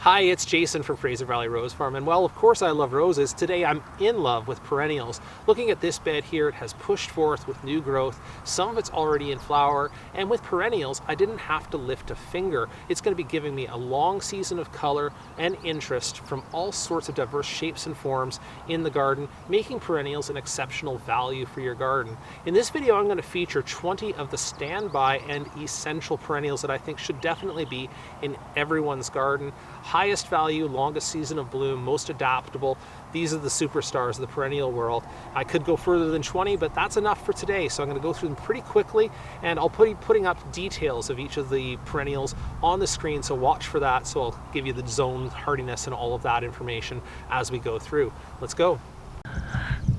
Hi, it's Jason from Fraser Valley Rose Farm, and well, of course I love roses. Today I'm in love with perennials. Looking at this bed here, it has pushed forth with new growth. Some of it's already in flower, and with perennials, I didn't have to lift a finger. It's going to be giving me a long season of color and interest from all sorts of diverse shapes and forms in the garden, making perennials an exceptional value for your garden. In this video, I'm going to feature 20 of the standby and essential perennials that I think should definitely be in everyone's garden. Highest value, longest season of bloom, most adaptable. These are the superstars of the perennial world. I could go further than 20, but that's enough for today. So I'm going to go through them pretty quickly, and I'll be putting up details of each of the perennials on the screen, so watch for that. So I'll give you the zone hardiness and all of that information as we go through. Let's go.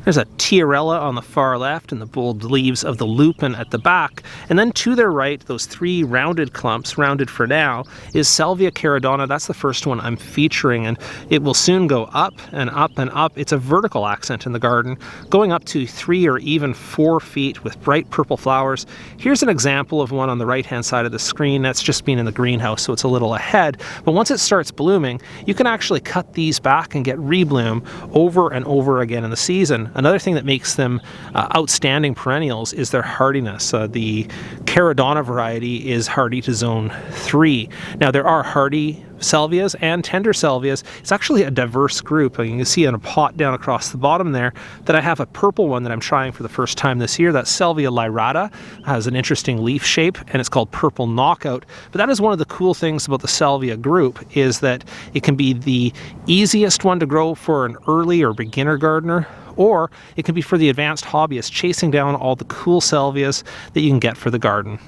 There's a tiarella on the far left and the bold leaves of the lupin at the back. And then to their right, those three rounded clumps, rounded for now, is Salvia Caradonna. That's the first one I'm featuring, and it will soon go up and up and up. It's a vertical accent in the garden, going up to 3 or even 4 feet with bright purple flowers. Here's an example of one on the right-hand side of the screen. That's just been in the greenhouse, so it's a little ahead. But once it starts blooming, you can actually cut these back and get rebloom over and over again in the season. Another thing that makes them outstanding perennials is their hardiness. The Caradonna variety is hardy to zone 3. Now there are hardy salvias and tender salvias. It's actually a diverse group. You can see in a pot down across the bottom there that I have a purple one that I'm trying for the first time this year. That's Salvia lyrata. Has an interesting leaf shape, and it's called purple knockout. But that is one of the cool things about the salvia group, is that it can be the easiest one to grow for an early or beginner gardener, or it can be for the advanced hobbyist chasing down all the cool salvias that you can get for the garden.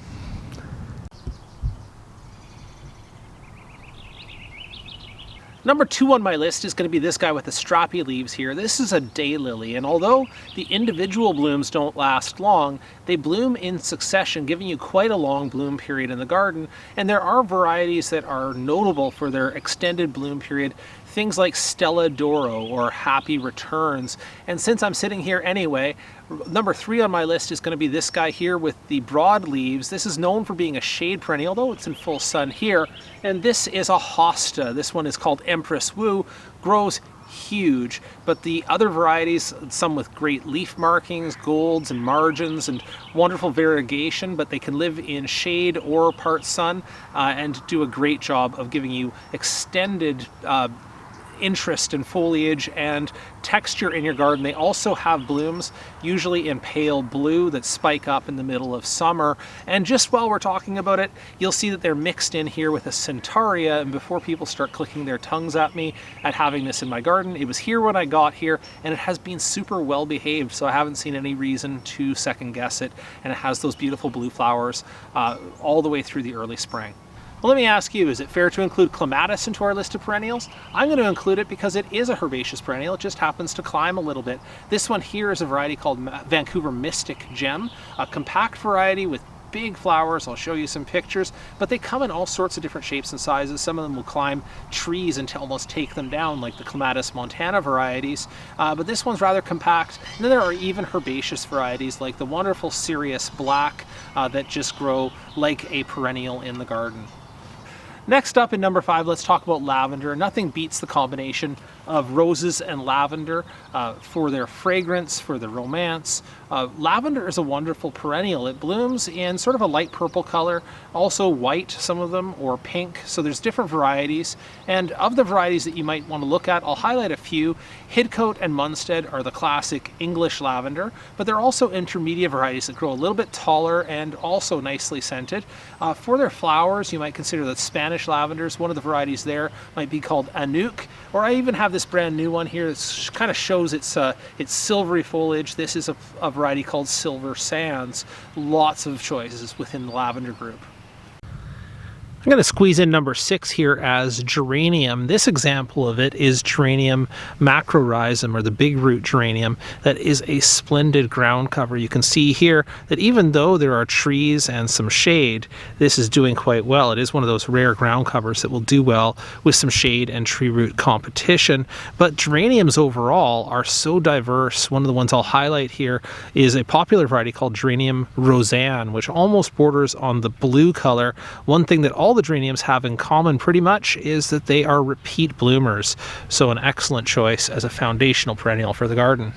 Number 2 on my list is going to be this guy with the strappy leaves here. This is a daylily, and although the individual blooms don't last long, they bloom in succession, giving you quite a long bloom period in the garden. And there are varieties that are notable for their extended bloom period, things like Stella Doro or Happy Returns. And since I'm sitting here anyway, number 3 on my list is going to be this guy here with the broad leaves. This is known for being a shade perennial, although it's in full sun here. And this is a hosta. This one is called Empress Wu, grows huge, but the other varieties, some with great leaf markings, golds and margins and wonderful variegation, but they can live in shade or part sun and do a great job of giving you extended interest in foliage and texture in your garden. They also have blooms, usually in pale blue, that spike up in the middle of summer. And just while we're talking about it, you'll see that they're mixed in here with a Centaurea, and before people start clicking their tongues at me at having this in my garden, it was here when I got here, and it has been super well behaved, so I haven't seen any reason to second guess it, and it has those beautiful blue flowers all the way through the early spring. Well, let me ask you, is it fair to include Clematis into our list of perennials? I'm going to include it because it is a herbaceous perennial. It just happens to climb a little bit. This one here is a variety called Vancouver Mystic Gem, a compact variety with big flowers. I'll show you some pictures, but they come in all sorts of different shapes and sizes. Some of them will climb trees and almost take them down, like the Clematis montana varieties, but this one's rather compact. And then there are even herbaceous varieties like the wonderful Sirius Black that just grow like a perennial in the garden. Next up in number 5, let's talk about lavender. Nothing beats the combination of roses and lavender for their fragrance, for their romance. Lavender is a wonderful perennial. It blooms in sort of a light purple color, also white, some of them, or pink. So there's different varieties. And of the varieties that you might want to look at, I'll highlight a few. Hidcote and Munstead are the classic English lavender, but there are also intermediate varieties that grow a little bit taller and also nicely scented. For their flowers, you might consider the Spanish lavenders. One of the varieties there might be called Anouk, or I even have this brand new one here that kind of shows its silvery foliage. This is a variety called Silver Sands. Lots of choices within the lavender group. I'm going to squeeze in number 6 here as geranium. This example of it is Geranium macrorhizum, or the big root geranium, that is a splendid ground cover. You can see here that even though there are trees and some shade, this is doing quite well. It is one of those rare ground covers that will do well with some shade and tree root competition. But geraniums overall are so diverse. One of the ones I'll highlight here is a popular variety called Geranium Rozanne, which almost borders on the blue color. One thing that all the geraniums have in common pretty much is that they are repeat bloomers, so an excellent choice as a foundational perennial for the garden.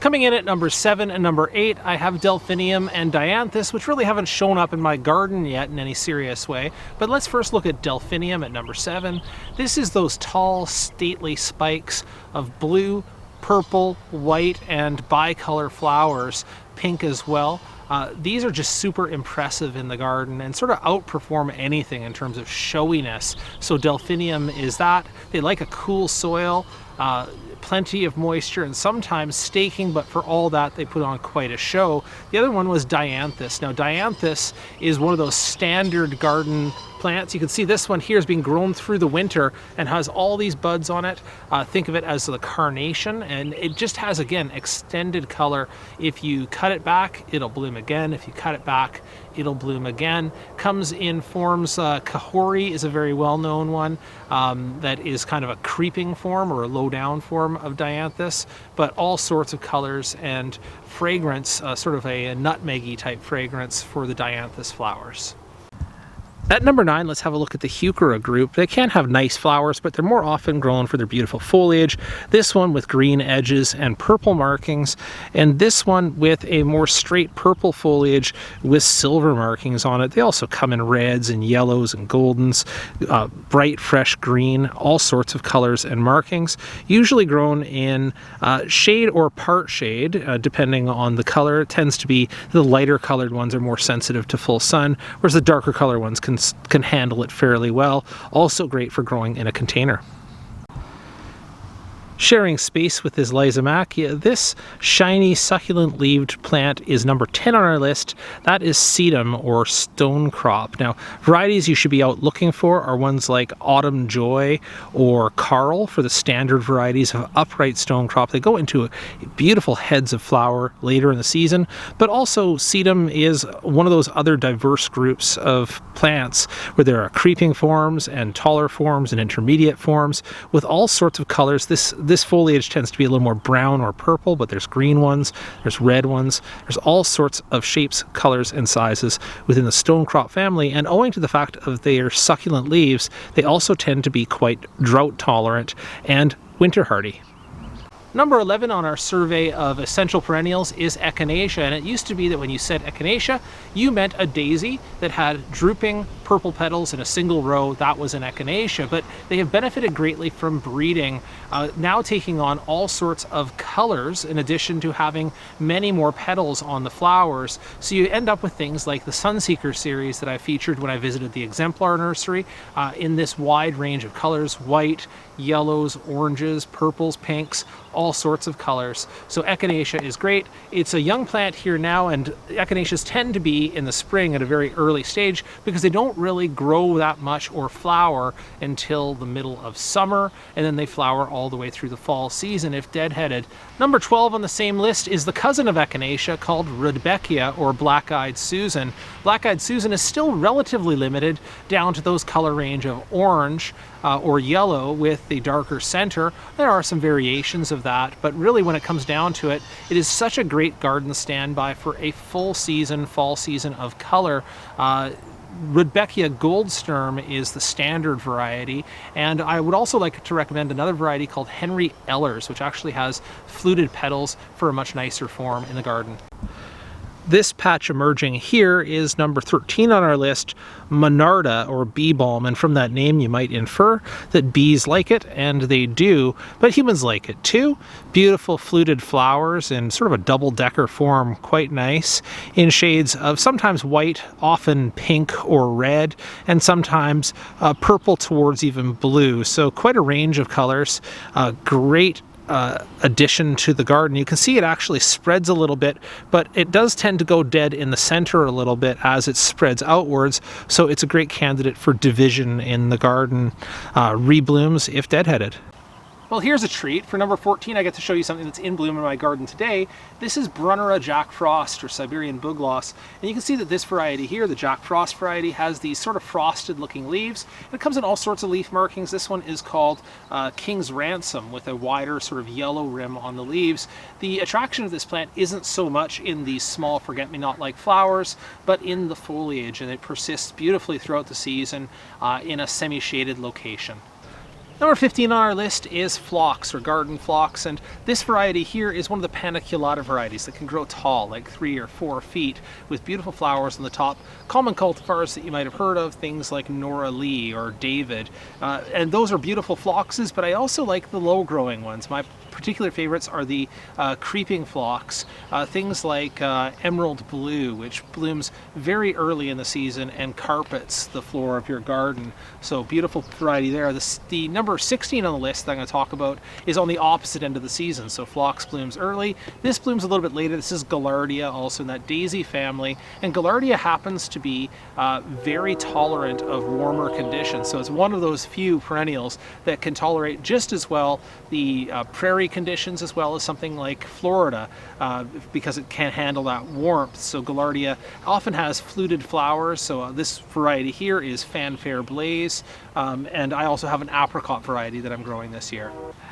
Coming in at number 7 and number 8, I have Delphinium and Dianthus, which really haven't shown up in my garden yet in any serious way. But let's first look at Delphinium at number 7. This is those tall, stately spikes of blue, purple, white, and bicolor flowers, pink as well. These are just super impressive in the garden and sort of outperform anything in terms of showiness. So Delphinium is that. They like a cool soil, plenty of moisture, and sometimes staking, but for all that they put on quite a show. The other one was Dianthus. Now Dianthus is one of those standard garden plants. You can see this one here is being grown through the winter and has all these buds on it. Think of it as the carnation, and it just has, again, extended color. If you cut it back, it'll bloom again. If you cut it back, it'll bloom again. Comes in forms, Kahori is a very well-known one that is kind of a creeping form or a low-down form of Dianthus, but all sorts of colors and fragrance, sort of a nutmeggy type fragrance for the Dianthus flowers. At number 9, let's have a look at the Heuchera group. They can have nice flowers, but they're more often grown for their beautiful foliage. This one with green edges and purple markings, and this one with a more straight purple foliage with silver markings on it. They also come in reds and yellows and goldens, bright fresh green, all sorts of colors and markings. Usually grown in shade or part shade, depending on the color. It tends to be the lighter colored ones are more sensitive to full sun, whereas the darker color ones can handle it fairly well. Also great for growing in a container. Sharing space with his Lysomachia, this shiny succulent-leaved plant is number 10 on our list. That is Sedum, or stonecrop. Now, varieties you should be out looking for are ones like Autumn Joy or Carl for the standard varieties of upright stonecrop. They go into beautiful heads of flower later in the season, but also Sedum is one of those other diverse groups of plants where there are creeping forms and taller forms and intermediate forms with all sorts of colors. This foliage tends to be a little more brown or purple, but there's green ones, there's red ones, there's all sorts of shapes, colors, and sizes within the stonecrop family, and owing to the fact of their succulent leaves, they also tend to be quite drought tolerant and winter hardy. Number 11 on our survey of essential perennials is Echinacea, and it used to be that when you said Echinacea, you meant a daisy that had drooping purple petals in a single row. That was an Echinacea, but they have benefited greatly from breeding, now taking on all sorts of colors in addition to having many more petals on the flowers. So you end up with things like the Sunseeker series that I featured when I visited the exemplar nursery in this wide range of colors: white, yellows, oranges, purples, pinks, all sorts of colors. So Echinacea is great. It's a young plant here now, and Echinaceas tend to be in the spring at a very early stage because they don't really grow that much or flower until the middle of summer, and then they flower all the way through the fall season if deadheaded. Number 12 on the same list is the cousin of Echinacea called Rudbeckia, or Black-Eyed Susan. Black-Eyed Susan is still relatively limited down to those color range of orange or yellow with the darker center. There are some variations of that, but really when it comes down to it, it is such a great garden standby for a full season, fall season of color. Rudbeckia Goldsturm is the standard variety, and I would also like to recommend another variety called Henry Ellers, which actually has fluted petals for a much nicer form in the garden. This patch emerging here is number 13 on our list, Monarda, or bee balm, and from that name you might infer that bees like it, and they do, but humans like it too. Beautiful fluted flowers in sort of a double-decker form, quite nice, in shades of sometimes white, often pink or red, and sometimes purple towards even blue, so quite a range of colors. Great addition to the garden. You can see it actually spreads a little bit, but it does tend to go dead in the center a little bit as it spreads outwards, so it's a great candidate for division in the garden. Reblooms if deadheaded. Well, here's a treat. For number 14, I get to show you something that's in bloom in my garden today. This is Brunnera Jack Frost, or Siberian bugloss. And you can see that this variety here, the Jack Frost variety, has these sort of frosted looking leaves. And it comes in all sorts of leaf markings. This one is called King's Ransom, with a wider sort of yellow rim on the leaves. The attraction of this plant isn't so much in these small forget-me-not-like flowers, but in the foliage, and it persists beautifully throughout the season in a semi-shaded location. Number 15 on our list is Phlox, or garden phlox, and this variety here is one of the paniculata varieties that can grow tall, like 3 or 4 feet, with beautiful flowers on the top. Common cultivars that you might have heard of, things like Nora Lee or David, and those are beautiful phloxes, but I also like the low-growing ones. My particular favorites are the creeping phlox, things like emerald blue, which blooms very early in the season and carpets the floor of your garden. So beautiful variety there. The number 16 on the list that I'm going to talk about is on the opposite end of the season. So phlox blooms early. This blooms a little bit later. This is Gaillardia, also in that daisy family. And Gaillardia happens to be very tolerant of warmer conditions. So it's one of those few perennials that can tolerate just as well the prairie conditions as well as something like Florida, because it can handle that warmth. So Gaillardia often has fluted flowers. So this variety here is Fanfare Blaze, and I also have an apricot variety that I'm growing this year.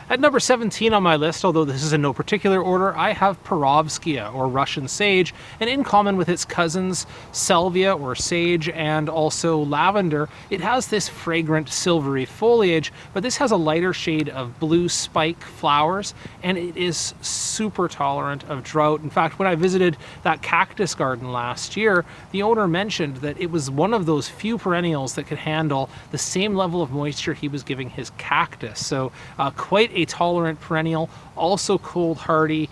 At number 17 on my list, although this is in no particular order, I have Perovskia, or Russian sage, and in common with its cousins Salvia, or sage, and also lavender, it has this fragrant silvery foliage, but this has a lighter shade of blue spike flowers, and it is super tolerant of drought. In fact, when I visited that cactus garden last year, the owner mentioned that it was one of those few perennials that could handle the same level of moisture he was giving his cactus. So quite a tolerant perennial, also cold hardy,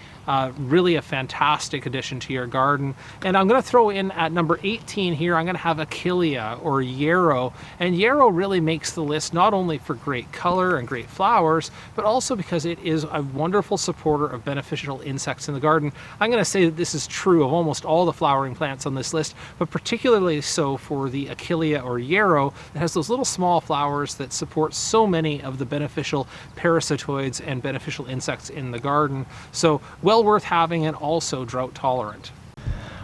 really a fantastic addition to your garden. And I'm going to throw in at number 18 here, I'm going to have Achillea, or yarrow. And yarrow really makes the list not only for great color and great flowers, but also because it is a wonderful supporter of beneficial insects in the garden. I'm going to say that this is true of almost all the flowering plants on this list, but particularly so for the Achillea, or yarrow. It has those little small flowers that support so many of the beneficial parasitoids and beneficial insects in the garden. So well worth having, and also drought tolerant.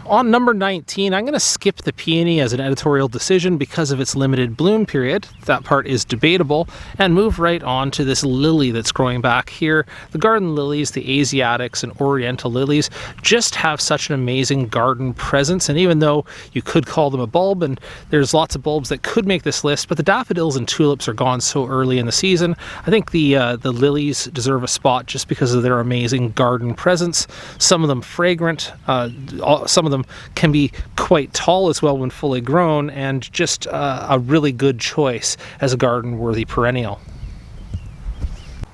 On number 19, I'm going to skip the peony as an editorial decision because of its limited bloom period. That part is debatable, and move right on to this lily that's growing back here. The garden lilies, the Asiatics and Oriental lilies, just have such an amazing garden presence. And even though you could call them a bulb, and there's lots of bulbs that could make this list, but the daffodils and tulips are gone so early in the season, I think the lilies deserve a spot just because of their amazing garden presence. Some of them fragrant, some of them can be quite tall as well when fully grown, and just a really good choice as a garden-worthy perennial.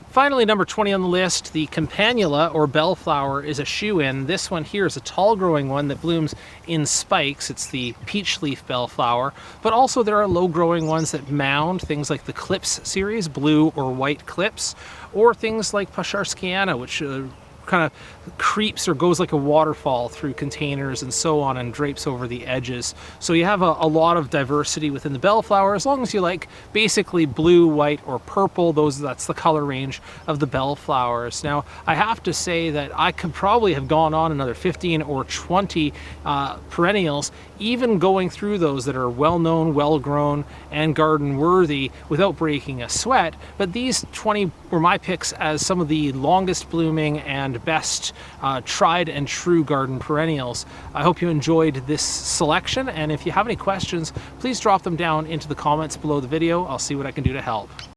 Finally, number 20 on the list, the campanula, or bellflower, is a shoe-in. This one here is a tall-growing one that blooms in spikes. It's the peach leaf bellflower, but also there are low-growing ones that mound, things like the Clips series, blue or white clips, or things like Pasharskiana, which kind of creeps or goes like a waterfall through containers and so on, and drapes over the edges. So you have a lot of diversity within the bellflower, as long as you like basically blue, white, or purple. That's the color range of the bellflowers. Now, I have to say that I could probably have gone on another 15 or 20 perennials, even going through those that are well-known, well-grown, and garden-worthy without breaking a sweat. But these 20 were my picks as some of the longest blooming and best tried and true garden perennials. I hope you enjoyed this selection, and if you have any questions, please drop them down into the comments below the video. I'll see what I can do to help.